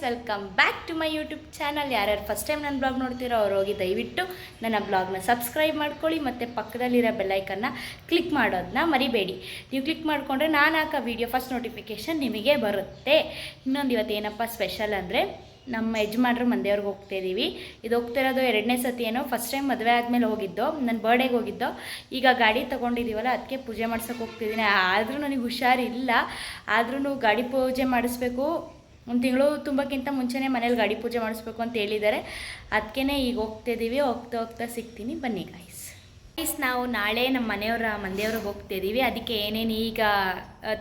Welcome back to my YouTube channel. ಯಾರ್ಯಾರು first time ನನ್ನ blog ನೋಡ್ತೀರೋ ಅವ್ರು ಹೋಗಿ ದಯವಿಟ್ಟು ನನ್ನ ಬ್ಲಾಗ್ನ ಸಬ್ಸ್ಕ್ರೈಬ್ ಮಾಡ್ಕೊಳ್ಳಿ ಮತ್ತು ಪಕ್ಕದಲ್ಲಿರೋ ಬೆಲ್ಲೈಕನ್ನ ಕ್ಲಿಕ್ ಮಾಡೋದನ್ನ ಮರಿಬೇಡಿ. ನೀವು ಕ್ಲಿಕ್ ಮಾಡಿಕೊಂಡ್ರೆ ನಾನು ಹಾಕೋ ವೀಡಿಯೋ ಫಸ್ಟ್ ನೋಟಿಫಿಕೇಷನ್ ನಿಮಗೆ ಬರುತ್ತೆ. ಇನ್ನೊಂದು ಇವತ್ತು ಏನಪ್ಪ ಸ್ಪೆಷಲ್ ಅಂದರೆ ನಮ್ಮ ಯಜಮಾನ್ರು ಮಂದಿಯವ್ರಿಗೆ ಹೋಗ್ತಾಯಿದ್ದೀವಿ. ಇದು ಹೋಗ್ತಿರೋದು 2ನೇ ಸತಿ ಏನೋ. ಫಸ್ಟ್ ಟೈಮ್ ಮದುವೆ ಆದಮೇಲೆ ಹೋಗಿದ್ದೋ, ನನ್ನ ಬರ್ಡೇಗೆ ಹೋಗಿದ್ದೋ. ಈಗ ಗಾಡಿ ತೊಗೊಂಡಿದ್ದೀವಲ್ಲ ಅದಕ್ಕೆ ಪೂಜೆ ಮಾಡ್ಸೋಕೆ ಹೋಗ್ತಿದ್ದೀನಿ. ಆದರೂ ನನಗೆ ಹುಷಾರಿಲ್ಲ, ಆದ್ರೂ ಗಾಡಿ ಪೂಜೆ ಮಾಡಿಸ್ಬೇಕು. ಒಂದು ತಿಂಗಳು ತುಂಬಕ್ಕಿಂತ ಮುಂಚೆನೇ ಮನೇಲಿ ಗಾಡಿ ಪೂಜೆ ಮಾಡಿಸ್ಬೇಕು ಅಂತ ಹೇಳಿದ್ದಾರೆ. ಅದಕ್ಕೇ ಈಗ ಹೋಗ್ತಾಯಿದ್ದೀವಿ. ಹೋಗ್ತಾ ಸಿಗ್ತೀನಿ, ಬನ್ನಿ ಗೈಸ್. ನಾವು ನಾಳೆ ನಮ್ಮ ಮಂದಿಯವ್ರಿಗೆ ಹೋಗ್ತಾಯಿದ್ದೀವಿ. ಅದಕ್ಕೆ ಏನೇನು ಈಗ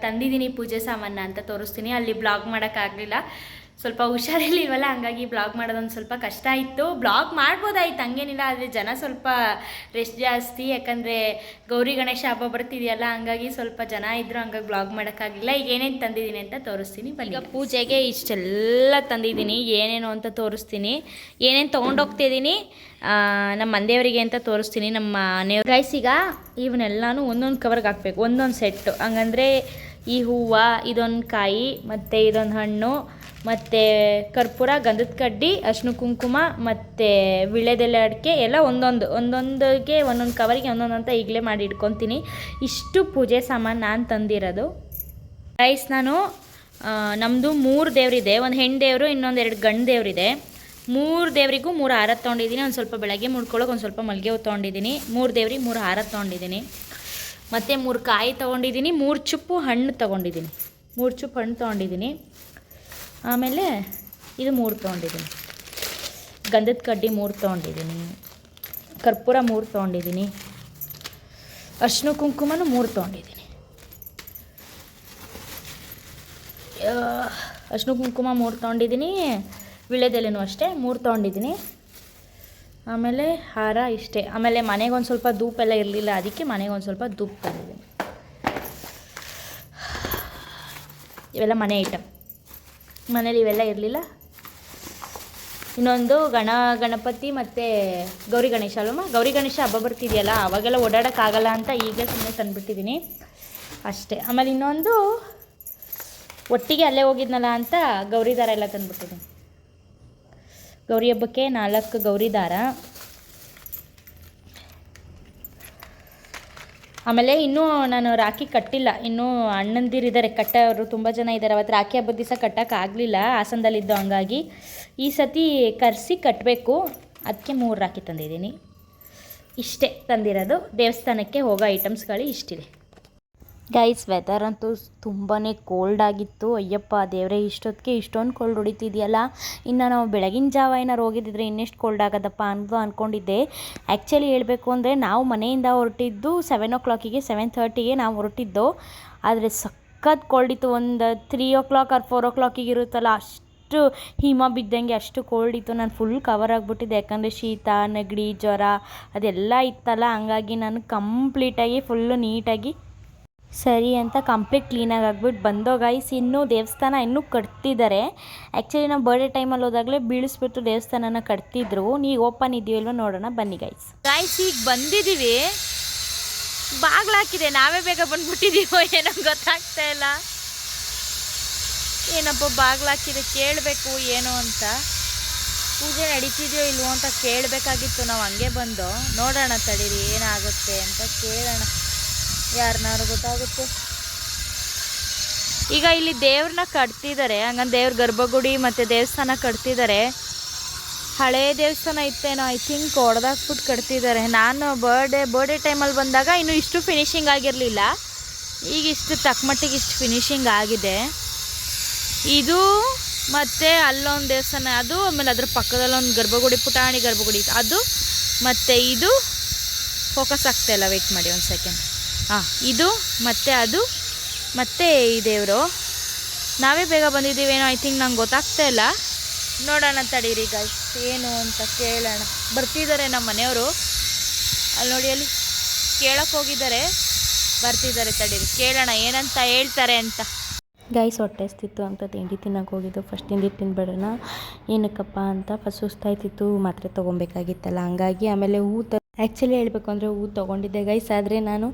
ತಂದಿದ್ದೀನಿ ಪೂಜೆ ಸಾಮಾನು ಅಂತ ತೋರಿಸ್ತೀನಿ. ಅಲ್ಲಿ ಬ್ಲಾಗ್ ಮಾಡೋಕ್ಕಾಗಲಿಲ್ಲ, ಸ್ವಲ್ಪ ಹುಷಾರಿರ್ಲಿಲ್ವಲ್ಲ, ಹಂಗಾಗಿ ಬ್ಲಾಗ್ ಮಾಡೋದೊಂದು ಸ್ವಲ್ಪ ಕಷ್ಟ ಇತ್ತು. ಬ್ಲಾಗ್ ಮಾಡ್ಬೋದಾಯ್ತು, ಹಂಗೇನಿಲ್ಲ. ಆದರೆ ಜನ ಸ್ವಲ್ಪ ರೆಸ್ಟ್ ಜಾಸ್ತಿ, ಯಾಕಂದರೆ ಗೌರಿ ಗಣೇಶ ಹಬ್ಬ ಬರ್ತಿದೆಯಲ್ಲ, ಹಂಗಾಗಿ ಸ್ವಲ್ಪ ಜನ ಇದ್ದರು, ಹಂಗಾಗಿ ಬ್ಲಾಗ್ ಮಾಡೋಕ್ಕಾಗಲಿಲ್ಲ. ಈಗ ಏನೇನು ತಂದಿದ್ದೀನಿ ಅಂತ ತೋರಿಸ್ತೀನಿ ಬನ್ನಿ. ಈಗ ಪೂಜೆಗೆ ಇಷ್ಟೆಲ್ಲ ತಂದಿದ್ದೀನಿ, ಏನೇನು ಅಂತ ತೋರಿಸ್ತೀನಿ. ಏನೇನು ತೊಗೊಂಡೋಗ್ತಿದ್ದೀನಿ ನಮ್ಮ ಮಂದಿಯವರಿಗೆ ಅಂತ ತೋರಿಸ್ತೀನಿ. ನಮ್ಮ ಮನೆಯವ್ರ ಗೈಸ್ ಈಗ ಇವನ್ನೆಲ್ಲನೂ ಒಂದೊಂದು ಕವರ್ಗೆ ಹಾಕಬೇಕು, ಒಂದೊಂದು ಸೆಟ್ಟು. ಹಂಗಂದರೆ ಈ ಹೂವು, ಇದೊಂದು ಕಾಯಿ, ಮತ್ತು ಇದೊಂದು ಹಣ್ಣು, ಮತ್ತು ಕರ್ಪೂರ, ಗಂಧದ ಕಡ್ಡಿ, ಅರಿಶಿನ ಕುಂಕುಮ ಮತ್ತು ವೀಳ್ಯದೆಲೆ ಅಡಿಕೆ ಎಲ್ಲ ಒಂದೊಂದಿಗೆ ಒಂದೊಂದು ಕವರಿಗೆ ಒಂದೊಂದು ಅಂತ ಈಗಲೇ ಮಾಡಿ ಇಟ್ಕೊತೀನಿ. ಇಷ್ಟು ಪೂಜೆ ಸಾಮಾನು ನಾನು ತಂದಿರೋದು ಗೈಸ್. ನಾನು ನಮ್ಮದು 3 ದೇವರಿದೆ, ಒಂದು ಹೆಣ್ಣು ದೇವರು, ಇನ್ನೊಂದು 2 ಗಂಡು ದೇವರಿದೆ. 3 ದೇವರಿಗೂ 3 ಹಾರ ತೊಗೊಂಡಿದ್ದೀನಿ. ಒಂದು ಸ್ವಲ್ಪ ಬೆಳಗ್ಗೆ ಮುಡ್ಕೊಳ್ಳೋಕೆ ಒಂದು ಸ್ವಲ್ಪ ಮಲ್ಲಿಗೆ ಹೂ ತೊಗೊಂಡಿದ್ದೀನಿ. 3 ದೇವ್ರಿಗೆ 3 ಹಾರ ತೊಗೊಂಡಿದ್ದೀನಿ. ಮತ್ತು 3 ಕಾಯಿ ತೊಗೊಂಡಿದ್ದೀನಿ. 3 ಚುಪ್ಪು ಹಣ್ಣು ತೊಗೊಂಡಿದ್ದೀನಿ. 3 ಚುಪ್ಪು ಹಣ್ಣು ತೊಗೊಂಡಿದ್ದೀನಿ. ಆಮೇಲೆ ಇದು 3 ತೊಗೊಂಡಿದ್ದೀನಿ. ಗಂಧದ ಕಡ್ಡಿ 3 ತೊಗೊಂಡಿದ್ದೀನಿ. ಕರ್ಪೂರ 3 ತೊಗೊಂಡಿದ್ದೀನಿ. ಅರಿಶಿನ ಕುಂಕುಮನೂ 3 ತೊಗೊಂಡಿದ್ದೀನಿ. ಅರಿಶಿನ ಕುಂಕುಮ 3 ತೊಗೊಂಡಿದ್ದೀನಿ. ವೀಳ್ಯದೆಲೆನೂ ಅಷ್ಟೇ 3 ತೊಗೊಂಡಿದ್ದೀನಿ. ಆಮೇಲೆ ಹಾರ ಇಷ್ಟೇ. ಆಮೇಲೆ ಮನೆಗೊಂದು ಸ್ವಲ್ಪ ಧೂಪ ಎಲ್ಲ ಇರಲಿಲ್ಲ, ಅದಕ್ಕೆ ಮನೆಗೊಂದು ಸ್ವಲ್ಪ ಧೂಪ ತಂದಿದ್ದೀನಿ. ಇವೆಲ್ಲ ಮನೆ ಐಟಮ್, ಮನೇಲಿ ಇವೆಲ್ಲ ಇರಲಿಲ್ಲ. ಇನ್ನೊಂದು ಗಣಪತಿ ಮತ್ತು ಗೌರಿ ಗಣೇಶ ಅಲ್ಲಮ್ಮ, ಗೌರಿ ಗಣೇಶ ಹಬ್ಬ ಬರ್ತಿದೆಯಲ್ಲ, ಅವಾಗೆಲ್ಲ ಓಡಾಡೋಕ್ಕಾಗಲ್ಲ ಅಂತ ಈಗಲೇ ಸುಮ್ಮನೆ ತಂದುಬಿಟ್ಟಿದ್ದೀನಿ ಅಷ್ಟೇ. ಆಮೇಲೆ ಇನ್ನೊಂದು ಒಟ್ಟಿಗೆ ಅಲ್ಲೇ ಹೋಗಿದ್ನಲ್ಲ ಅಂತ ಗೌರಿ ದಾರ ಎಲ್ಲ ತಂದುಬಿಟ್ಟಿದ್ದೀನಿ. ಗೌರಿ ಹಬ್ಬಕ್ಕೆ 4 ಗೌರಿ ದಾರ. ಆಮೇಲೆ ಇನ್ನೂ ನಾನು ರಾಖಿ ಕಟ್ಟಿಲ್ಲ, ಇನ್ನೂ ಅಣ್ಣಂದಿರಿದ್ದಾರೆ ಕಟ್ಟೋರು ತುಂಬ ಜನ ಇದ್ದಾರೆ. ಅವತ್ತು ರಾಖಿ ಹಬ್ಬದ ದಿವಸ ಕಟ್ಟೋಕ್ಕಾಗಲಿಲ್ಲ, ಹಾಸನದಲ್ಲಿದ್ದು, ಹಂಗಾಗಿ ಈ ಸತಿ ಕರೆಸಿ ಕಟ್ಟಬೇಕು. ಅದಕ್ಕೆ 3 ರಾಖಿ ತಂದಿದ್ದೀನಿ. ಇಷ್ಟೇ ತಂದಿರೋದು. ದೇವಸ್ಥಾನಕ್ಕೆ ಹೋಗೋ ಐಟಮ್ಸ್ಗಳು ಇಷ್ಟಿದೆ ಗೈಸ್. ವೆದರ್ ಅಂತೂ ತುಂಬಾ ಕೋಲ್ಡ್ ಆಗಿತ್ತು. ಅಯ್ಯಪ್ಪ ದೇವರೇ, ಇಷ್ಟೊತ್ತಿಗೆ ಇಷ್ಟೊಂದು ಕೋಲ್ಡ್ ಹೊಡಿತಿದೆಯಲ್ಲ. ಇನ್ನು ನಾವು ಬೆಳಗಿನ ಜಾವ ಏನಾರು ಹೋಗಿದ್ದಿದ್ರೆ ಇನ್ನೆಷ್ಟು ಕೋಲ್ಡ್ ಆಗೋದಪ್ಪ ಅಂದ್ಕೊಂಡಿದ್ದೆ. ಆ್ಯಕ್ಚುಲಿ ಹೇಳಬೇಕು ಅಂದರೆ ನಾವು ಮನೆಯಿಂದ ಹೊರಟಿದ್ದು 7 o'clock, 7:30 ನಾವು ಹೊರಟಿದ್ದು. ಆದರೆ ಸಖತ್ ಕೋಲ್ಡ್ ಇತ್ತು. ಒಂದು 3 o'clock or 4 o'clock ಇರುತ್ತಲ್ಲ, ಅಷ್ಟು ಹಿಮ ಬಿದ್ದಂಗೆ ಅಷ್ಟು ಕೋಲ್ಡ್ ಇತ್ತು. ನಾನು ಫುಲ್ ಕವರ್ ಆಗಿಬಿಟ್ಟಿದ್ದೆ, ಯಾಕಂದರೆ ಶೀತ, ನೆಗಡಿ, ಜ್ವರ ಅದೆಲ್ಲ ಇತ್ತಲ್ಲ. ಹಂಗಾಗಿ ನಾನು ಕಂಪ್ಲೀಟಾಗಿ ಫುಲ್ಲು ನೀಟಾಗಿ ಸರಿ ಅಂತ ಕಂಪ್ಲೀಟ್ ಕ್ಲೀನಾಗಿ ಆಗ್ಬಿಟ್ಟು ಬಂದೋ ಗೈಸ್. ಇನ್ನೂ ದೇವಸ್ಥಾನ ಇನ್ನೂ ಕಟ್ತಿದ್ದಾರೆ. ಆ್ಯಕ್ಚುಲಿ ನಾವು ಬರ್ಡೇ ಟೈಮಲ್ಲಿ ಹೋದಾಗಲೇ ಬೀಳಿಸ್ಬಿಟ್ಟು ದೇವಸ್ಥಾನನ ಕಟ್ತಿದ್ರು. ನೀವು ಓಪನ್ ಇದೆಯಲ್ವ ನೋಡೋಣ ಬನ್ನಿ ಗೈಸ್. ಈಗ ಬಂದಿದ್ದೀವಿ, ಬಾಗ್ಲಾಕಿದೆ, ನಾವೇ ಬೇಗ ಬಂದ್ಬಿಟ್ಟಿದ್ದೀವೋ ಏನೋ ಗೊತ್ತಾಗ್ತಾ ಇಲ್ಲ. ಏನಪ್ಪ ಬಾಗ್ಲಾಕಿದೆ, ಕೇಳಬೇಕು ಏನು ಅಂತ. ಪೂಜೆ ನಡೀತಿದೆಯೋ ಇಲ್ವೋ ಅಂತ ಕೇಳಬೇಕಾಗಿತ್ತು. ನಾವು ಹಂಗೆ ಬಂದು ನೋಡೋಣ ತಡೀರಿ ಏನಾಗುತ್ತೆ ಅಂತ ಕೇಳೋಣ, ಯಾರನ್ನಾರು ಗೊತ್ತಾಗುತ್ತೆ. ಈಗ ಇಲ್ಲಿ ದೇವ್ರನ್ನ ಕಟ್ತಿದ್ದಾರೆ, ಹಂಗಂದು ದೇವ್ರ ಗರ್ಭಗುಡಿ ಮತ್ತು ದೇವಸ್ಥಾನ ಕಟ್ತಿದ್ದಾರೆ. ಹಳೇ ದೇವಸ್ಥಾನ ಇತ್ತೇನೋ, ಐ ಥಿಂಕ್ ಹೊಡೆದಾಕ್ಬಿಟ್ಟು ಕಟ್ತಿದ್ದಾರೆ. ನಾನು ಬರ್ಡೇ ಟೈಮಲ್ಲಿ ಬಂದಾಗ ಇನ್ನೂ ಇಷ್ಟು ಫಿನಿಷಿಂಗ್ ಆಗಿರಲಿಲ್ಲ. ಈಗ ಇಷ್ಟು ತಕ್ಕಮಟ್ಟಿಗೆ ಇಷ್ಟು ಫಿನಿಷಿಂಗ್ ಆಗಿದೆ. ಇದು ಮತ್ತು ಅಲ್ಲೊಂದು ದೇವಸ್ಥಾನ ಅದು, ಆಮೇಲೆ ಅದ್ರ ಪಕ್ಕದಲ್ಲೊಂದು ಗರ್ಭಗುಡಿ, ಪುಟಾಣಿ ಗರ್ಭಗುಡಿ ಅದು, ಮತ್ತು ಇದು ಫೋಕಸ್ ಆಗ್ತಾಯಿಲ್ಲ, ವೆಯ್ಟ್ ಮಾಡಿ ಒಂದು ಸೆಕೆಂಡ್. ಇದು ಮತ್ತು ಅದು ಮತ್ತು ಈ ದೇವರು. ನಾವೇ ಬೇಗ ಬಂದಿದ್ದೀವೇನೋ ಐ ಥಿಂಕ್, ನಂಗೆ ಗೊತ್ತಾಗ್ತಾ ಇಲ್ಲ. ನೋಡೋಣ ತಡೀರಿ ಗೈಸ್ ಏನು ಅಂತ ಕೇಳೋಣ. ಬರ್ತಿದ್ದಾರೆ ನಮ್ಮ ಮನೆಯವರು, ಅಲ್ಲಿ ನೋಡಿ, ಅಲ್ಲಿ ಕೇಳಕ್ಕೆ ಹೋಗಿದ್ದಾರೆ, ಬರ್ತಿದ್ದಾರೆ. ತಡೀರಿ ಕೇಳೋಣ ಏನಂತ ಹೇಳ್ತಾರೆ ಅಂತ. ಗೈಸ್ ಹೊಟ್ಟೆ ಹಸ್ತಿತ್ತು ಅಂತ ತಿಂಡಿ ತಿನ್ನೋಕೆ ಹೋಗಿದ್ದು. ಫಸ್ಟ್ ತಿಂಡಿ ತಿನ್ಬೇಡೋಣ ಏನಕ್ಕಪ್ಪ ಅಂತ, ಫಸ್ಟ್ ಸುಸ್ತಾಯ್ತಿತ್ತು, ಮಾತ್ರೆ ತೊಗೊಬೇಕಾಗಿತ್ತಲ್ಲ, ಹಂಗಾಗಿ. ಆಮೇಲೆ ಆ್ಯಕ್ಚುಲಿ ಹೇಳಬೇಕು ಅಂದರೆ ಹೂ ತೊಗೊಂಡಿದ್ದೆ ಗೈಸ್, ಆದರೆ ನಾನು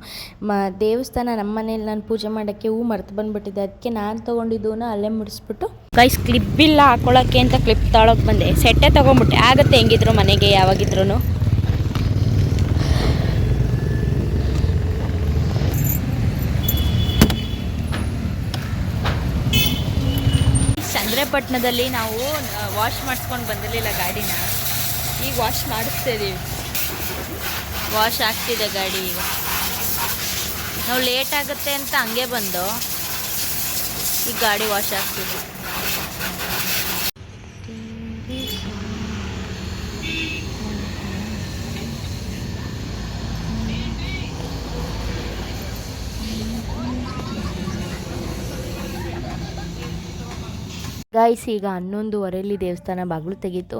ದೇವಸ್ಥಾನ ನಮ್ಮ ಮನೇಲಿ ನಾನು ಪೂಜೆ ಮಾಡೋಕ್ಕೆ ಹೂ ಮರ್ತು ಬಂದುಬಿಟ್ಟಿದ್ದೆ. ಅದಕ್ಕೆ ನಾನು ತೊಗೊಂಡಿದ್ದೂನ ಅಲ್ಲೇ ಮುಡಿಸ್ಬಿಟ್ಟು ಗೈಸ್ ಕ್ಲಿಪ್ಪಿಲ್ಲ ಹಾಕೊಳ್ಳೋಕ್ಕೆ ಅಂತ ಕ್ಲಿಪ್ ತೊಗೊಳಕ್ಕೆ ಬಂದೆ. ಸೆಟ್ಟೆ ತೊಗೊಂಬಿಟ್ಟೆ, ಆಗುತ್ತೆ ಹೆಂಗಿದ್ರು ಮನೆಗೆ ಯಾವಾಗಿದ್ರು. ಚಂದ್ರಪಟ್ಟಣದಲ್ಲಿ ನಾವು ವಾಶ್ ಮಾಡಿಸ್ಕೊಂಡು ಬಂದಿರಲಿಲ್ಲ ಗಾಡಿನ, ಈಗ ವಾಶ್ ಮಾಡಿಸ್ತಿದ್ದೀವಿ. ವಾಶ್ ಆಗ್ತಿದೆ ಗಾಡಿ. ಈಗ ನಾವು ಲೇಟ್ ಆಗುತ್ತೆ ಅಂತ ಹಂಗೆ ಬಂದು ಈಗ ಗಾಡಿ ವಾಶ್ ಆಗ್ತಿದೆ. ಗೈಸ್ ಈಗ 11:15 ದೇವಸ್ಥಾನ ಬಾಗಿಲು ತೆಗೀತು.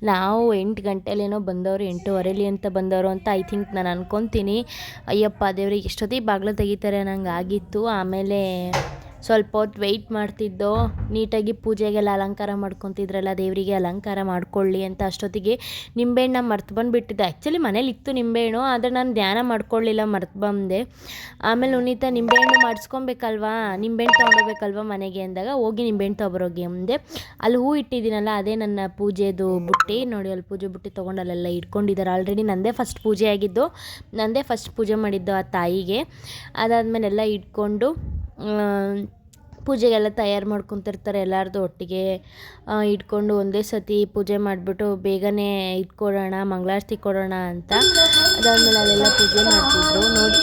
ನಾವು 8 ಗಂಟೆಲೇನೋ ಬಂದವರು, 8:15 ಅಂತ ಬಂದವರು ಅಂತ ಐ ಥಿಂಕ್ ನಾನು ಅನ್ಕೊತೀನಿ. ಅಯ್ಯಪ್ಪ ದೇವ್ರಿಗೆ ಎಷ್ಟೊತ್ತಿಗೆ ಬಾಗಿಲು ತೆಗಿತಾರೆ ನಂಗೆ ಆಗಿತ್ತು. ಆಮೇಲೆ ಸ್ವಲ್ಪ ಹೊತ್ತು ವೆಯ್ಟ್ ಮಾಡ್ತಿದ್ದೋ, ನೀಟಾಗಿ ಪೂಜೆಗೆಲ್ಲ ಅಲಂಕಾರ ಮಾಡ್ಕೊತಿದ್ರಲ್ಲ, ದೇವರಿಗೆ ಅಲಂಕಾರ ಮಾಡ್ಕೊಳ್ಳಿ ಅಂತ. ಅಷ್ಟೊತ್ತಿಗೆ ನಿಂಬೆಹಣ್ಣ ಮರ್ತು ಬಂದುಬಿಟ್ಟಿದ್ದೆ. ಆ್ಯಕ್ಚುಲಿ ಮನೇಲಿ ಇತ್ತು ನಿಂಬೆಹಣ್ಣು, ಆದರೆ ನಾನು ಧ್ಯಾನ ಮಾಡ್ಕೊಳ್ಳಿಲ್ಲ, ಮರ್ತು ಬಂದೆ. ಆಮೇಲೆ ಉನ್ನೀತ ನಿಂಬೆಹಣ್ಣು ಮಾಡಿಸ್ಕೊಬೇಕಲ್ವಾ, ನಿಂಬೆಹಣ್ಣು ತೊಗೊಂಡೋಗ್ಬೇಕಲ್ವ ಮನೆಗೆ ಅಂದಾಗ ಹೋಗಿ ನಿಂಬೆಹಣ್ಣು ತೊಗೊಬರೋಗಿ ಅಂದೆ. ಅಲ್ಲಿ ಹೂ ಇಟ್ಟಿದ್ದೀನಲ್ಲ, ಅದೇ ನನ್ನ ಪೂಜೆದು ಬುಟ್ಟಿ ನೋಡಿ. ಅಲ್ಲಿ ಪೂಜೆ ಬುಟ್ಟಿ ತೊಗೊಂಡು ಅಲ್ಲೆಲ್ಲ ಇಟ್ಕೊಂಡಿದ್ದಾರೆ. ಆಲ್ರೆಡಿ ನನ್ನದೇ ಫಸ್ಟ್ ಪೂಜೆ ಆಗಿದ್ದು, ನನ್ನದೇ ಫಸ್ಟ್ ಪೂಜೆ ಮಾಡಿದ್ದು ಆ ತಾಯಿಗೆ. ಅದಾದಮೇಲೆ ಎಲ್ಲ ಇಟ್ಕೊಂಡು ಪೂಜೆಗೆಲ್ಲ ತಯಾರು ಮಾಡ್ಕೊತಿರ್ತಾರೆ ಎಲ್ಲರದು ಒಟ್ಟಿಗೆ ಇಟ್ಕೊಂಡು ಒಂದೇ ಸತಿ ಪೂಜೆ ಮಾಡಿಬಿಟ್ಟು ಬೇಗನೆ ಇಟ್ಕೊಡೋಣ, ಮಂಗಳಾರತಿ ಕೊಡೋಣ ಅಂತ. ಅದಾದಮೇಲೆ ಅಲ್ಲೆಲ್ಲ ಪೂಜೆ ಮಾಡ್ತಿದ್ರು ನೋಡಿ.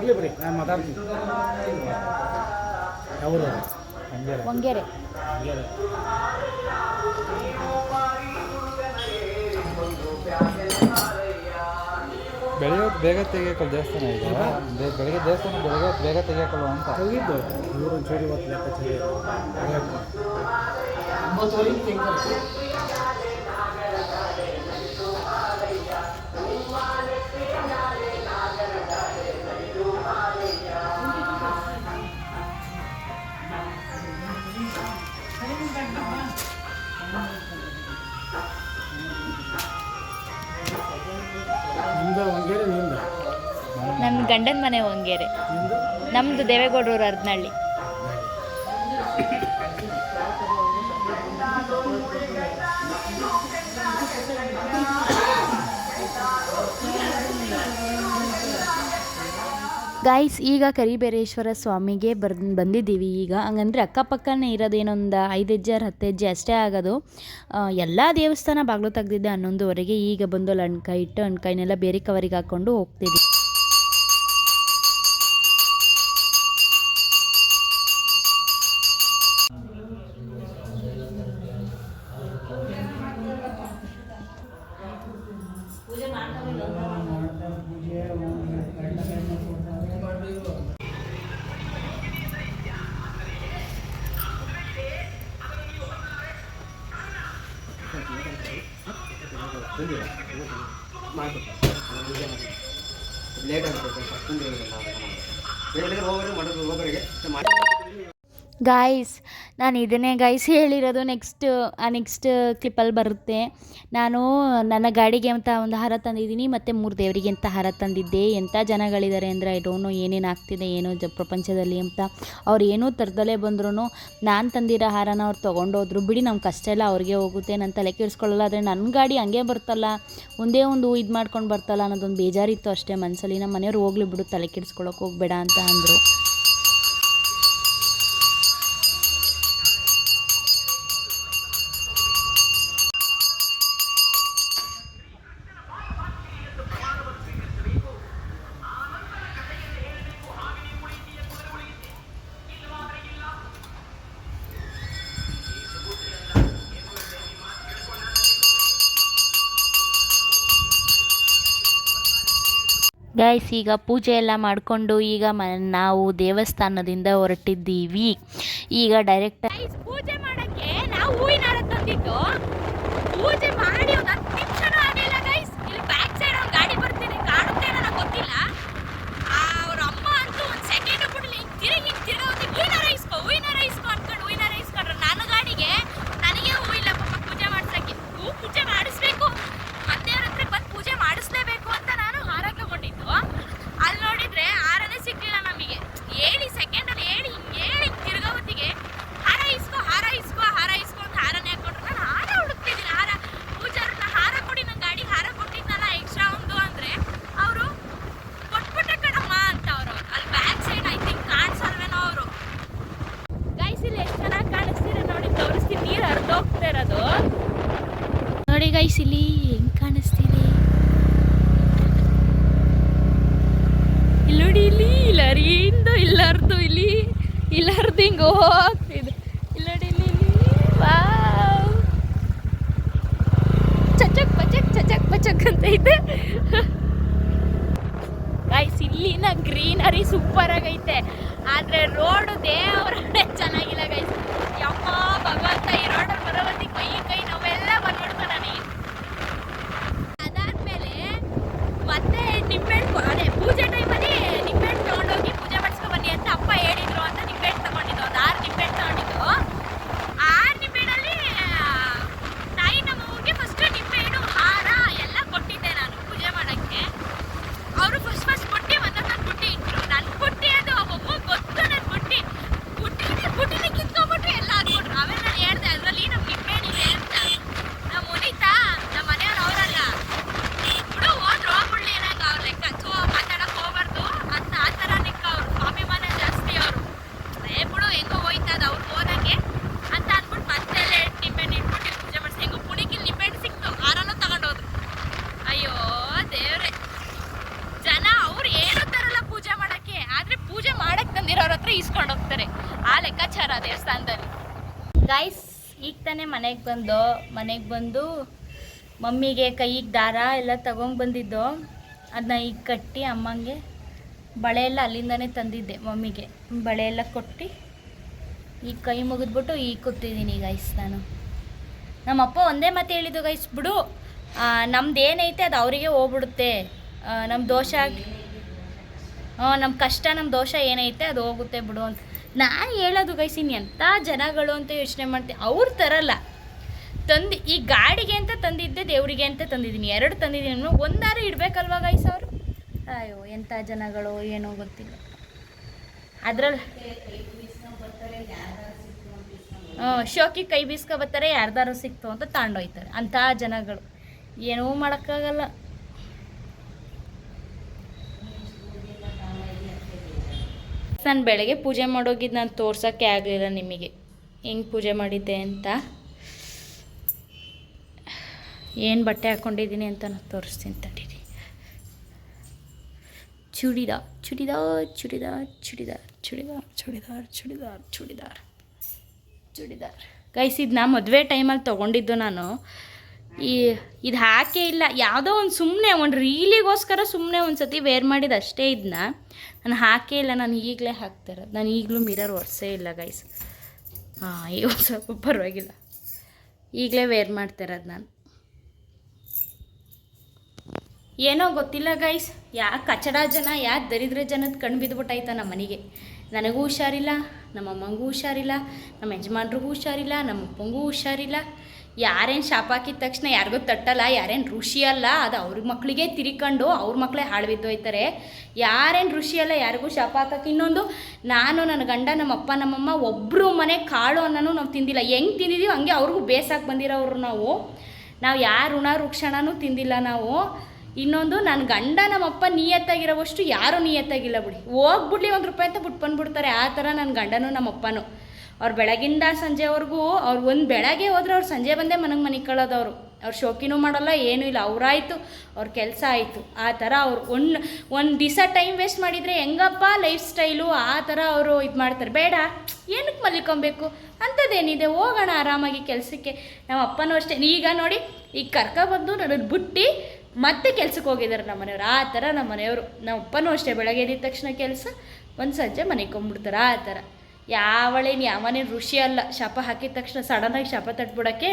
ಇರಲಿ ಬಿಡಿ, ನಾನು ಮಾತಾಡ್ತೀನಿ. ಯಾವರು? ಒಂಗೆರೆ. ಬೆಳಗ್ಗೆ ಬೇಗ ತೆಗಿಯಕ್ಕಲ್ಲ ದೇವಸ್ಥಾನ ಈಗ, ಬೆಳಗ್ಗೆ ದೇವಸ್ಥಾನ ಬೇಗ ತೆಗಿಯಕ್ಕಲ್ವ ಅಂತ ತೆಗಿದ್ದು. ಇವರು ಒಂಚೂರು ಇವತ್ತು ಲೆಕ್ಕಾಚಾರ 9:00 ತೆಗಿತಾರೆ. ನನ್ನ ಗಂಡನ ಮನೆ ಒಂಗೆರೆ, ನಮ್ಮದು ದೇವೇಗೌಡರು ಅರ್ಧನಹಳ್ಳಿ. ಗೈಸ್ ಈಗ ಕರಿಬೇರೇಶ್ವರ ಸ್ವಾಮಿಗೆ ಬಂದಿದ್ದೀವಿ. ಈಗ ಹಂಗಂದರೆ ಅಕ್ಕಪಕ್ಕನೇ ಇರೋದೇನೊಂದು 5 ಹೆಜ್ಜೆ 10 ಹೆಜ್ಜೆ ಅಷ್ಟೇ ಆಗೋದು. ಎಲ್ಲ ದೇವಸ್ಥಾನ ಬಾಗಿಲು ತೆಗ್ದಿದ್ದೆ 11:15. ಈಗ ಬಂದು ಅಲ್ಲಿ ಅಣ್ಕಾಯಿ ಇಟ್ಟು ಅಣ್ಕಾಯಿನೆಲ್ಲ ಬೇರೆ ಕವರಿಗೆ ಹಾಕ್ಕೊಂಡು ಹೋಗ್ತಿದ್ವಿ. ಗಾಯ್ಸ್ ನಾನು ಇದನ್ನೇ ಗೈಸ್ ಹೇಳಿರೋದು. ನೆಕ್ಸ್ಟ್ ಕ್ಲಿಪ್ಪಲ್ಲಿ ಬರುತ್ತೆ. ನಾನು ನನ್ನ ಗಾಡಿಗೆ ಅಂತ ಒಂದು ಹಾರ ತಂದಿದ್ದೀನಿ, ಮತ್ತು 3 ದೇವರಿಗೆ ಅಂತ ಹಾರ ತಂದಿದ್ದೆ. ಎಂಥ ಜನಗಳಿದ್ದಾರೆ ಅಂದರೆ ಐ ಡೋಂಟ್ ನೋ ಏನೇನು ಆಗ್ತಿದೆ ಏನೋ ಪ್ರಪಂಚದಲ್ಲಿ ಅಂತ. ಅವ್ರು ಏನೂ ತರದಲ್ಲೇ ಬಂದ್ರೂ ನಾನು ತಂದಿರೋ ಹಾರನ ಅವ್ರು ತೊಗೊಂಡೋದ್ರು. ಬಿಡಿ, ನಮ್ಮ ಕಷ್ಟ ಎಲ್ಲ ಅವ್ರಿಗೆ ಹೋಗುತ್ತೆ, ನಾನು ತಲೆ ಕೆಡಿಸ್ಕೊಳ್ಳಲ್ಲ. ಆದರೆ ನನ್ನ ಗಾಡಿ ಹಂಗೆ ಬರ್ತಲ್ಲ, ಒಂದೇ ಒಂದು ಇದು ಮಾಡ್ಕೊಂಡು ಬರ್ತಲ್ಲ ಅನ್ನೋದೊಂದು ಬೇಜಾರಿತ್ತು ಅಷ್ಟೇ ಮನಸ್ಸಲ್ಲಿ. ನಮ್ಮ ಮನೆಯವ್ರು ಹೋಗ್ಲಿ ಬಿಡು, ತಲೆ ಕೆಡಿಸ್ಕೊಳ್ಳೋಕೆ ಹೋಗಬೇಡ ಅಂತ ಅಂದರು. ಗೈಸ್ ಈಗ ಪೂಜೆ ಎಲ್ಲ ಮಾಡಿಕೊಂಡು ಈಗ ನಾವು ದೇವಸ್ಥಾನದಿಂದ ಹೊರಟಿದ್ದೀವಿ. ಈಗ ಡೈರೆಕ್ಟ್ ಪೂಜೆ ಮಾಡಕ್ಕೆ ನಾವು ಹೂವಿನ ಹಾರ ತಂದಿದ್ದು. ಪೂಜೆ ಮಾಡಿ ಒಂದು 10 ನಿಮಿಷನೂ ಆಗಿಲ್ಲ ಗೈಸ್. ಇಲ್ಲಿ ಬ್ಯಾಕ್ ಸೈಡ್ ಒಂದು ಗಾಡಿ ಬರ್ತಿದೆ, ಕಾಣುತ್ತೆ ನನಗೆ ಗೊತ್ತಿಲ್ಲ. ಅವ್ರ ಅಮ್ಮ ಅಂತೂ ಒಂದು ಸೆಕೆಂಡ್ ಬಿಡಲಿ, ತಿರುಗಿ ಹೂವಿನ ಹಾರ ಇಸ್ಕೊ ಅನ್ಕೊಂಡು ಹೂವಿನ ಹಾರ ಇಸ್ಕೊಂಡ್ರು. ನನ್ನ ಗಾಡಿಗೆ ನನಗೆ ಹೂ ಇಲ್ಲ ಪಾಪ ಪೂಜೆ ಮಾಡ್ಸಕ್ಕೆ. ಪೂಜೆ ಮಾಡಿಸ್ಬೇಕು, ಮತ್ತೆ ಅವ್ರ ಹತ್ರ ಬಂದು ಪೂಜೆ ಮಾಡಿಸ್ಲೇಬೇಕು ಅಂತ ನಾನು ಹಾರ ತಗೊಂಡಿದ್ದು. ಅಲ್ಲಿ ನೋಡಿದ್ರೆ ಹಾರನೇ ಸಿಗ್ಲಿಲ್ಲ ನಮಗೆ. ಹೇಳಿ ಸೆಕೆಂಡಲ್ಲಿ ಹೇಳಿ ತಿರ್ಗೋ ಹೊತ್ತಿಗೆ ಹಾರ ಇಸ್ಕೊ ಅಂತ ಹಾರನೇ ಹಾಕೊಂಡ್ರು. ನಾನು ಹಾರ ಹುಡುಕ್ತಿದ್ದೀನಿ, ಹಾರ ಪೂಜಾರನ್ನ ಹಾರ ಕೊಡಿ, ನನ್ನ ಗಾಡಿಗೆ ಹಾರ ಕೊಟ್ಟಿದ್ನಲ್ಲ ಎಕ್ಸ್ಟ್ರಾ ಒಂದು ಅಂದರೆ ಅವರು ಕೊಟ್ಬಿಟ್ಟೆ ಕಣಮ್ಮ ಅಂತ ಅವರು. ಅಲ್ಲಿ ಬ್ಯಾಕ್ ಸೈಡ್ ಐ ಥಿಂಕ್ ಕಾಣಿಸಲ್ವೇನೋ ಅವರು. ಗೈಸ್ ಇಲ್ಲಿ ಎಷ್ಟು ಚೆನ್ನಾಗಿ ಕಾಣಿಸ್ತೀರ ನೋಡಿ, ತೋರಿಸ್ತೀನಿ. ನೀರು ಹರಿದೋಗ್ತಾ ಇರೋದು ನೋಡಿ ಗೈಸ್, ಇಲ್ಲಿ ಹೆಂಗೆ ಕಾಣಿಸ್ತಿದೆ ಇಲ್ಲಿ ನೋಡಿ. ಇಲ್ಲಿ ಹರಿಯಿಂದ ಇಲ್ಲರ್ದು ಇಲ್ಲರ್ದು ಹಿಂಗೆ ಹೋಗ್ತಿದೆ. ಇಲ್ಲಿ ನೋಡಿ ಇಲ್ಲಿ ವಾವ್, ಚಚಕ್ ಬಚಕ್ ಅಂತ ಇದೆ ಗೈಸ್. ಇಲ್ಲಿನ ಗ್ರೀನರಿ ಸೂಪರ್ ಆಗೈತೆ, ಆದ್ರೆ ರೋಡು ದೇವರೇ ಚೆನ್ನಾಗಿಲ್ಲ ಗೈಸ್. ಯಪ್ಪ ಭಗವಂತ, ಈ ರೋಡಲ್ಲಿ ಬರೋವತ್ತಿ ಕೈ ನಾವೆಲ್ಲ ಬಂದ್ಬಿಡ್ತಾನೆ. ಅದಾದ್ಮೇಲೆ ಮತ್ತೆ ನಿಂಬೆಹಣ್ಣು, ಅದೇ ಪೂಜೆ ಟೈಮಲ್ಲಿ ನಿಂಬೆಹಣ್ಣು ತೊಗೊಂಡೋಗಿ ಪೂಜೆ ಮಾಡಿಸ್ಕೊಂಡು ಬನ್ನಿ ಅಂತ ಅಪ್ಪ ಹೇಳಿದ್ರು ಅಂತ ನಿಂಬೆಹಣ್ಣು ತಗೊಂಡಿದ್ದು. ಒಂದು 6 ನಿಂಬೆಹಣ್ಣು ತಗೊಂಡಿದ್ದು. 6 ನಿಂಬೆಹಣ್ಣಲ್ಲಿ ತಾಯಿ ನಮ್ಮವ್ರಿಗೆ ಫಸ್ಟ್ ನಿಂಬೆಹಣ್ಣು ಹಾರ ಎಲ್ಲ ಕೊಟ್ಟಿದ್ದೆ ನಾನು ಪೂಜೆ ಮಾಡೋಕ್ಕೆ. ಅವರು ಫಸ್ಟ್ ಬುಟ್ಟಿ ಒಂದೊಂದು ಬುಟ್ಟಿ ಇಟ್ಟರು. ನನ್ನ ಬುಟ್ಟಿ ಅದು ಒಬ್ಬ ಗೊತ್ತು, ನನ್ನ ಬುಟ್ಟಿನ ಕಿತ್ಕೊಂಡ್ಬಿಟ್ರು, ಎಲ್ಲ ಹಾಕ್ಬಿಟ್ರು. ಆಮೇಲೆ ನಾನು ಹೇಳ್ದೆ ಅದರಲ್ಲಿ ನಮ್ಮ ನಿಂಬೆಹಣ್ಣಿದೆ ಅಂತ. ನಮ್ಮ ಮುನಿತಾ ನಮ್ಮ ಮನೆಯವ್ರು ಅವರಲ್ಲ ಬಿಡು, ಹೋಗ್ಬಿಡ್ಲಿ ನಂಗೆ ಅವ್ರ ಲೆಕ್ಕ ಮಾತಾಡಕ್ಕೆ ಹೋಗ್ಬಾರ್ದು ಅಂತ ಆ ಥರ ಲೆಕ್ಕ. ಅವರು ಸ್ವಾಭಿಮಾನ ಜಾಸ್ತಿ ಅವರು. ಬಿಡು ಹೆಂಗೋ ಹೋಯ್ತದ ಅವ್ರು ಹೋದಂಗೆ ಅಂತ ಅಂದ್ಬಿಟ್ಟು ಮತ್ತೆ ನಿಂಬೆಹಣ್ಣು ಇಟ್ಬಿಟ್ಟು ಪೂಜೆ ಮಾಡಿಸಿ. ಹೆಂಗೋ ಪುಣಿಕಿಲ್ ನಿಂಬೆಹಣ್ಣು ಸಿಕ್ತು, ಹಾರನೂ ತಗೊಂಡೋದ್ರು. ಅಯ್ಯೋ ದೇವ್ರೆ, ಜನ ಅವ್ರು ಏನಂತಾರಲ್ಲ ಪೂಜೆ ಮಾಡಕ್ಕೆ, ಆದ್ರೆ ಪೂಜೆ ಮಾಡಕ್ ತಂದಿರೋರ ಹತ್ರ ಇಸ್ಕೊಂಡು ಹೋಗ್ತಾರೆ. ಆ ಲೆಕ್ಕಾಚಾರ ದೇವಸ್ಥಾನದಲ್ಲಿ. ಗೈಸ್ ಈಗ ತಾನೇ ಮನೆಗೆ ಬಂದು ಮಮ್ಮಿಗೆ ಕೈಗೆ ದಾರ ಎಲ್ಲ ತಗೊಂಡ್ಬಂದಿದ್ದು. ಅದನ್ನ ಈಗ ಕಟ್ಟಿ ಅಮ್ಮಂಗೆ ಬಳೆ ಎಲ್ಲ ಅಲ್ಲಿಂದನೇ ತಂದಿದ್ದೆ. ಮಮ್ಮಿಗೆ ಬಳೆ ಎಲ್ಲ ಕೊಟ್ಟು ಈಗ ಕೈ ಮುಗಿದ್ಬಿಟ್ಟು ಈಗ ಕೂತಿದ್ದೀನಿ ಗೈಸ್. ನಮ್ಮಪ್ಪ ಒಂದೇ ಮಾತು ಹೇಳಿದ್ದು ಗೈಸ್, ಬಿಡು ನಮ್ದು ಏನೈತೆ ಅದು ಅವರಿಗೆ ಹೋಗ್ಬಿಡುತ್ತೆ, ನಮ್ಮ ದೋಷ ನಮ್ಮ ಕಷ್ಟ ನಮ್ಮ ದೋಷ ಏನೈತೆ ಅದು ಹೋಗುತ್ತೆ ಬಿಡು ಅಂತ ನಾನು ಹೇಳೋದು ಗೈಸ್. ಇನ್ನು ಎಂಥ ಜನಗಳು ಅಂತ ಯೋಚನೆ ಮಾಡ್ತೀನಿ. ಅವ್ರು ತರಲ್ಲ, ಈ ಗಾಡಿಗೆ ಅಂತ ತಂದಿದ್ದೆ, ದೇವರಿಗೆ ಅಂತ ತಂದಿದ್ದೀನಿ, 2 ತಂದಿದ್ದೀನಿ. ಒಂದಾರು ಇಡಬೇಕಲ್ವ ಗೈಸ್ ಅವರು. ಅಯ್ಯೋ ಎಂಥ ಜನಗಳು ಏನೋ ಗೊತ್ತಿಲ್ಲ. ಅದ್ರಲ್ಲಿ ಶೋಕಿ ಕೈ ಬೀಸ್ಕೊ ಬರ್ತಾರೆ, ಯಾರ್ದಾರು ಸಿಕ್ತು ಅಂತ ತಗೊಂಡೋಯ್ತಾರೆ. ಅಂಥ ಜನಗಳು ಏನೂ ಮಾಡೋಕ್ಕಾಗಲ್ಲ. ನಾನು ಬೆಳಗ್ಗೆ ಪೂಜೆ ಮಾಡೋಗಿದ್ದು ನಾನು ತೋರ್ಸೋಕ್ಕೆ ಆಗಲಿಲ್ಲ ನಿಮಗೆ ಹೆಂಗೆ ಪೂಜೆ ಮಾಡಿದ್ದೆ ಅಂತ. ಏನು ಬಟ್ಟೆ ಹಾಕ್ಕೊಂಡಿದ್ದೀನಿ ಅಂತ ನಾನು ತೋರಿಸ್ತೀನಿ ತಡೀರಿ. ಚೂಡಿದಾರ್ ಚೂಡಿದಾರ್ ಚೂಡಿದಾರ್ ಚೂಡಿದಾರ್ ಚೂಡಿದಾರ್ ಚೂಡಿದಾರ್ ಚೂಡಿದಾರ್ ಚೂಡಿದಾರ್ ಚೂಡಿದಾರ್ ಗೈಸ್, ಇದು ನಾ ಮದುವೆ ಟೈಮಲ್ಲಿ ತೊಗೊಂಡಿದ್ದು ನಾನು. ಇದು ಹಾಕೇ ಇಲ್ಲ, ಯಾವುದೋ ಒಂದು ಸುಮ್ಮನೆ ಒಂದು ರೀಲಿಗೋಸ್ಕರ ಸುಮ್ಮನೆ ಒಂದು ಸತಿ ವೇರ್ ಮಾಡಿದ್ದು ಅಷ್ಟೇ. ಇದನ್ನ ನಾನು ಹಾಕೇ ಇಲ್ಲ, ನಾನು ಈಗಲೇ ಹಾಕ್ತಿರೋದು. ನಾನು ಈಗಲೂ ಮಿರರ್ ಒರೆಸೇ ಇಲ್ಲ ಗೈಸ್. ಈಗ ಒಂದು ಸ್ವಲ್ಪ ಪರವಾಗಿಲ್ಲ, ಈಗಲೇ ವೇರ್ ಮಾಡ್ತಿರೋದು ನಾನು. ಏನೋ ಗೊತ್ತಿಲ್ಲ ಗೈಸ್, ಯಾಕೆ ಕಚಡ ಜನ, ಯಾಕೆ ದರಿದ್ರ ಜನದ ಕಣ್ಣು ಬಿದ್ದುಬಿಟ್ಟಾಯ್ತ ನಮ್ಮ ಮನೆಗೆ. ನನಗೂ ಹುಷಾರಿಲ್ಲ, ನಮ್ಮ ಅಮ್ಮಂಗೂ ಹುಷಾರಿಲ್ಲ, ನಮ್ಮ ಯಜಮಾನ್ರಿಗೂ ಹುಷಾರಿಲ್ಲ, ನಮ್ಮ ಅಪ್ಪಂಗೂ ಹುಷಾರಿಲ್ಲ. ಯಾರೇನು ಶಾಪ ಹಾಕಿದ ತಕ್ಷಣ ಯಾರಿಗೂ ತಟ್ಟಲ್ಲ, ಯಾರೇನು ಋಷಿ ಅಲ್ಲ, ಅದು ಅವ್ರ ಮಕ್ಕಳಿಗೆ ತಿರ್ಕೊಂಡು ಅವ್ರ ಮಕ್ಕಳೇ ಹಾಳು ಬಿದ್ದೋಯ್ತಾರೆ. ಯಾರೇನು ಋಷಿ ಅಲ್ಲ, ಯಾರಿಗೂ ಶಾಪ ಹಾಕಕ್ಕೆ. ಇನ್ನೊಂದು, ನಾನು ನನ್ನ ಗಂಡ ನಮ್ಮ ಅಪ್ಪ ನಮ್ಮಮ್ಮ ಒಬ್ಬರು ಮನೆ ಕಾಳು ಅನ್ನೋನು ನಾವು ತಿಂದಿಲ್ಲ. ಹೆಂಗೆ ತಿಂದಿದ್ದೀವಿ ಹಂಗೆ ಅವ್ರಿಗೂ ಬೇಸಾಗಿ ಬಂದಿರೋರು ನಾವು ಯಾರ ಋಣ ರುಕ್ಷಣನೂ ತಿಂದಿಲ್ಲ ನಾವು. ಇನ್ನೊಂದು, ನನ್ನ ಗಂಡ ನಮ್ಮಪ್ಪ ನಿಯತ್ತಾಗಿರೋವಷ್ಟು ಯಾರೂ ನಿಯತ್ತಾಗಿಲ್ಲ ಬಿಡಿ. ಹೋಗ್ಬಿಡ್ಲಿ 1 ರೂಪಾಯಿ ಅಂತ ಬಿಟ್ಟು ಬಂದುಬಿಡ್ತಾರೆ. ಆ ಥರ ನನ್ನ ಗಂಡನೂ ನಮ್ಮಪ್ಪನೂ. ಅವ್ರು ಬೆಳಗಿಂದ ಸಂಜೆವರೆಗೂ, ಅವ್ರು ಒಂದು ಬೆಳಗ್ಗೆ ಹೋದ್ರೆ ಅವ್ರು ಸಂಜೆ ಬಂದೇ ಮನೆಗೆ ಕಳೋದವರು. ಅವ್ರು ಶೋಕಿನೂ ಮಾಡಲ್ಲ, ಏನೂ ಇಲ್ಲ. ಅವರಾಯಿತು, ಅವ್ರ ಕೆಲಸ ಆಯಿತು. ಆ ಥರ ಅವ್ರು ಒಂದು ದಿವಸ ಟೈಮ್ ವೇಸ್ಟ್ ಮಾಡಿದರೆ ಹೆಂಗಪ್ಪ ಲೈಫ್ ಸ್ಟೈಲು, ಆ ಥರ ಅವರು ಇದು ಮಾಡ್ತಾರೆ. ಬೇಡ, ಏನಕ್ಕೆ ಮಲ್ಕೊಬೇಕು ಅಂಥದ್ದೇನಿದೆ, ಹೋಗೋಣ ಆರಾಮಾಗಿ ಕೆಲಸಕ್ಕೆ. ನಮ್ಮ ಅಪ್ಪನೂ ಅಷ್ಟೇ. ಈಗ ನೋಡಿ, ಈಗ ಕರ್ಕೊಬಂದು ನನ್ನ ಬುಟ್ಟಿ ಮತ್ತೆ ಕೆಲ್ಸಕ್ಕೆ ಹೋಗಿದ್ದಾರೆ ನಮ್ಮ ಮನೆಯವ್ರು. ಆ ಥರ ನಮ್ಮ ಮನೆಯವರು. ನಮ್ಮ ಅಪ್ಪನೂ ಅಷ್ಟೇ, ಬೆಳಗ್ಗೆ ಎದ್ದಿದ ತಕ್ಷಣ ಕೆಲಸ, ಒಂದು ಸಂಜೆ ಮನೆಗೆ ಕೊಂಬಿಡ್ತಾರೆ. ಆ ಥರ ಯಾವನೇನು ಋಷಿ ಅಲ್ಲ. ಶಾಪ ಹಾಕಿದ ತಕ್ಷಣ ಸಡನ್ನಾಗಿ ಶಾಪ ತಟ್ಬಿಡೋಕ್ಕೆ,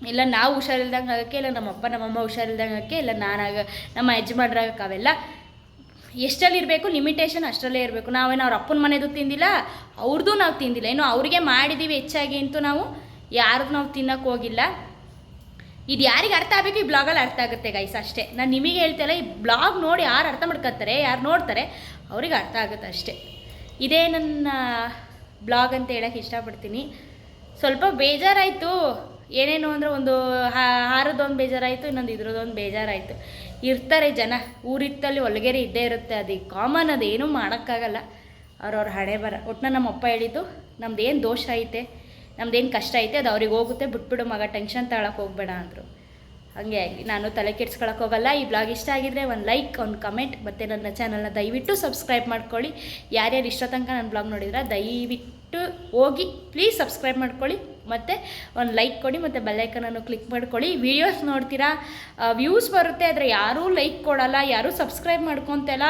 ಇಲ್ಲ ನಾವು ಹುಷಾರಿಲ್ದಂಗೆ ಆಗೋಕ್ಕೆ, ಇಲ್ಲ ನಮ್ಮ ಅಪ್ಪ ನಮ್ಮಮ್ಮ ಹುಷಾರಿಲ್ದಂಗೆ ಆಗೋಕ್ಕೆ, ಇಲ್ಲ ನಮ್ಮ ಯಜಮಾನ್ರಾಗಕ್ಕೆ. ಅವೆಲ್ಲ ಎಷ್ಟಲ್ಲಿರಬೇಕು, ಲಿಮಿಟೇಷನ್ ಅಷ್ಟರಲ್ಲೇ ಇರಬೇಕು. ನಾವೇನು ಅವ್ರ ಅಪ್ಪನ ಮನೆದು ತಿಂದಿಲ್ಲ, ಅವ್ರದ್ದು ನಾವು ತಿಂದಿಲ್ಲ. ಏನೋ ಅವ್ರಿಗೆ ಮಾಡಿದ್ದೀವಿ ಹೆಚ್ಚಾಗಿ ಅಂತೂ ನಾವು ಯಾರ್ದು ನಾವು ತಿನ್ನೋಕ್ಕೆ ಹೋಗಿಲ್ಲ. ಇದು ಯಾರಿಗೆ ಅರ್ಥ ಆಗಬೇಕು, ಈ ಬ್ಲಾಗಲ್ಲಿ ಅರ್ಥ ಆಗುತ್ತೆ ಗೈಸ್, ಅಷ್ಟೇ. ನಾನು ನಿಮಗೆ ಹೇಳ್ತಾಯಿಲ್ಲ, ಈ ಬ್ಲಾಗ್ ನೋಡಿ ಯಾರು ಅರ್ಥ ಮಾಡ್ಕೊತಾರೆ, ಯಾರು ನೋಡ್ತಾರೆ ಅವ್ರಿಗೆ ಅರ್ಥ ಆಗುತ್ತೆ ಅಷ್ಟೇ. ಇದೇ ನನ್ನ ಬ್ಲಾಗ್ ಅಂತ ಹೇಳೋಕ್ಕೆ ಇಷ್ಟಪಡ್ತೀನಿ. ಸ್ವಲ್ಪ ಬೇಜಾರಾಯಿತು, ಏನೇನು ಅಂದರೆ ಒಂದು ಹಾರದೊಂದು ಬೇಜಾರಾಯಿತು, ಇನ್ನೊಂದು ಇದ್ರದ್ದೊಂದು ಬೇಜಾರಾಯಿತು. ಇರ್ತಾರೆ ಜನ, ಊರಿತ್ತಲ್ಲಿ ಒಳಗೇರಿ ಇದ್ದೇ ಇರುತ್ತೆ, ಅದು ಕಾಮನ್, ಅದೇನೂ ಮಾಡೋಕ್ಕಾಗಲ್ಲ. ಅವ್ರವ್ರ ಹಣೆ ಬರ. ಒಟ್ಟಿನ ನಮ್ಮ ಅಪ್ಪ ಹೇಳಿದ್ದು, ನಮ್ದೇನು ದೋಷ ಐತೆ, ನಮ್ದೇನು ಕಷ್ಟ ಐತೆ ಅದು ಅವ್ರಿಗೆ ಹೋಗುತ್ತೆ, ಬಿಟ್ಬಿಡು ಮಗ, ಟೆನ್ಷನ್ ತಗೊಳಕ್ಕೆ ಹೋಗಬೇಡ ಅಂದರು. ಹಾಗೆ ಆಗಲಿ, ನಾನು ತಲೆ ಕೆಡ್ಸ್ಕೊಳಕ್ಕೆ ಹೋಗಲ್ಲ. ಈ ಬ್ಲಾಗ್ ಇಷ್ಟ ಆಗಿದ್ರೆ ಒಂದು ಲೈಕ್, ಒಂದು ಕಮೆಂಟ್, ಮತ್ತು ನನ್ನ ಚಾನಲ್ನ ದಯವಿಟ್ಟು ಸಬ್ಸ್ಕ್ರೈಬ್ ಮಾಡ್ಕೊಳ್ಳಿ. ಯಾರ್ಯಾರು ಇಷ್ಟ ತನಕ ನನ್ನ ಬ್ಲಾಗ್ ನೋಡಿದ್ರೆ ದಯವಿಟ್ಟು ಹೋಗಿ ಪ್ಲೀಸ್ ಸಬ್ಸ್ಕ್ರೈಬ್ ಮಾಡ್ಕೊಳ್ಳಿ, ಮತ್ತು ಒಂದು ಲೈಕ್ ಕೊಡಿ, ಮತ್ತು ಬೆಲ್ಲೈಕನನ್ನು ಕ್ಲಿಕ್ ಮಾಡ್ಕೊಳ್ಳಿ. ವೀಡಿಯೋಸ್ ನೋಡ್ತೀರಾ, ವ್ಯೂಸ್ ಬರುತ್ತೆ, ಆದರೆ ಯಾರೂ ಲೈಕ್ ಕೊಡಲ್ಲ, ಯಾರೂ ಸಬ್ಸ್ಕ್ರೈಬ್ ಮಾಡ್ಕೊತಲ್ಲ.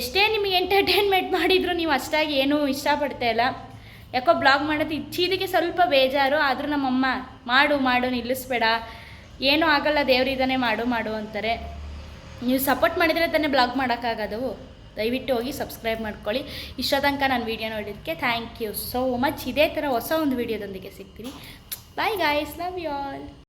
ಎಷ್ಟೇ ನಿಮಗೆ ಎಂಟರ್ಟೈನ್ಮೆಂಟ್ ಮಾಡಿದರೂ ನೀವು ಅಷ್ಟಾಗಿ ಏನೂ ಇಷ್ಟಪಡ್ತಾ ಇಲ್ಲ. ಯಾಕೋ ಬ್ಲಾಗ್ ಮಾಡೋದು ಇಚ್ಛೀದಿಗೆ ಸ್ವಲ್ಪ ಬೇಜಾರು. ಆದರೂ ನಮ್ಮಮ್ಮ ಮಾಡು ನಿಲ್ಲಿಸ್ಬೇಡ, ಏನೂ ಆಗಲ್ಲ, ದೇವರಿದ್ದಾನೆ, ಮಾಡು ಅಂತಾರೆ. ನೀವು ಸಪೋರ್ಟ್ ಮಾಡಿದರೆ ತಾನೇ ಬ್ಲಾಗ್ ಮಾಡೋಕ್ಕಾಗೋದು. ದಯವಿಟ್ಟು ಹೋಗಿ ಸಬ್ಸ್ಕ್ರೈಬ್ ಮಾಡ್ಕೊಳ್ಳಿ. ಇಷ್ಟ ತನಕ ನಾನು ವೀಡಿಯೋ ನೋಡಿದ್ದಕ್ಕೆ ಥ್ಯಾಂಕ್ ಯು ಸೋ ಮಚ್. ಇದೇ ಥರ ಹೊಸ ಒಂದು ವೀಡಿಯೋದೊಂದಿಗೆ ಸಿಗ್ತೀನಿ. Bye guys, love you all.